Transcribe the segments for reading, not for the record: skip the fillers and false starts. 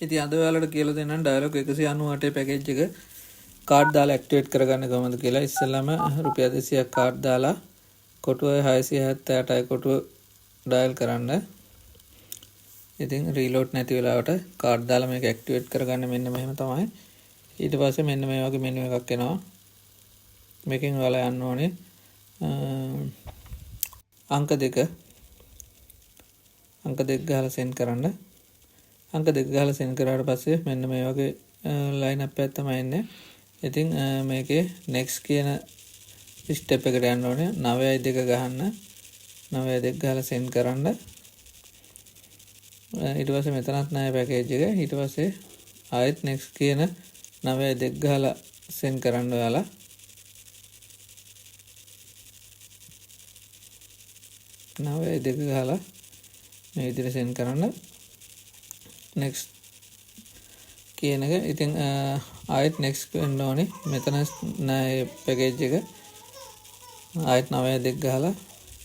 ඉතින් අද ඔයාලට කියලා දෙන්නම් ඩයලොග් 198 පැකේජ් එක කාඩ් දාලා ඇක්ටිවේට් කරගන්න කොහොමද කියලා. ඉස්සෙල්ලාම රුපියල් 200ක් කාඩ් දාලා කොටුව 678යි කොටුව ඩයල් කරන්න. ඉතින් රීලෝඩ් නැති වෙලාවට කාඩ් දාලා මේක ඇක්ටිවේට් කරගන්න මෙන්න මෙහෙම තමයි. ඊට පස්සේ මෙන්න මේ වගේ මෙනු එකක් එනවා. මේකෙන් ඔයාලා යන්න ඕනේ අංක 2 ගහලා සෙන්ඩ් කරන්න. අංක 2 ගහලා සෙන්ඩ් කරාට පස්සේ මෙන්න මේ වගේ ලයින් අප් එකක් තමයි එන්නේ. ඉතින් මේකේ next කියන ස්ටෙප් එකට යන්න ඕනේ. 9.2 ගහන්න. 9.2 ගහලා සෙන්ඩ් කරන්න. ඊට පස්සේ මෙතනත් නැහැ පැකේජ් එක. ඊට පස්සේ ආයෙත් next කියන 9.2 ගහලා සෙන්ඩ් කරන්න ඔයාලා. නවය දෙක ගහලා මේ විදිහට සෙන්ඩ් කරන්න. next කියන එක ඉතින් ආයෙත් next වෙන්න ඕනේ. මෙතන නෑ පැකේජ් එක. ආයෙත් 9.2 ගහලා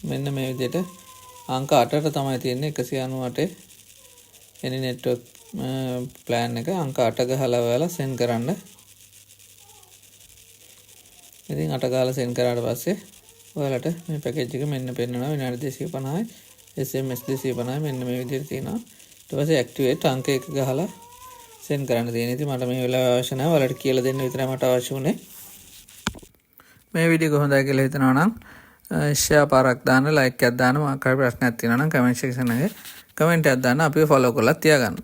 මෙන්න මේ විදිහට අංක 8ට තමයි තියෙන්නේ 198 any network plan එක අංක 8 ගහලා ඔයාලා send කරන්න. ඉතින් 8 ගහලා send කරාට පස්සේ ඔයාලට මේ පැකේජ් එක මෙන්න පෙන්නනවා. විනාඩි 250යි SMS 250යි මෙන්න මේ විදිහට තියෙනවා. ඊට පස්සේ ඇක්ටිවේට් අංක 1 ගහලා send කරන්න තියෙනවා. ඉතින් මට මේ වෙලාව අවශ්‍ය නැහැ. ඔයාලට කියලා දෙන්න විතරයි මට අවශ්‍ය වුණේ. මේ වීඩියෝ එක හොඳයි කියලා හිතනවා නම් ෂෙයා පාරක් දාන්න, ලයික් එකක් දාන්න, මොකක් හරි ප්‍රශ්නයක් තියෙනවා නම් කමෙන්ට් සෙක්ෂන් එකේ කමෙන්ට් එකක් දාන්න අපිව ෆලෝ කරලා තියාගන්න.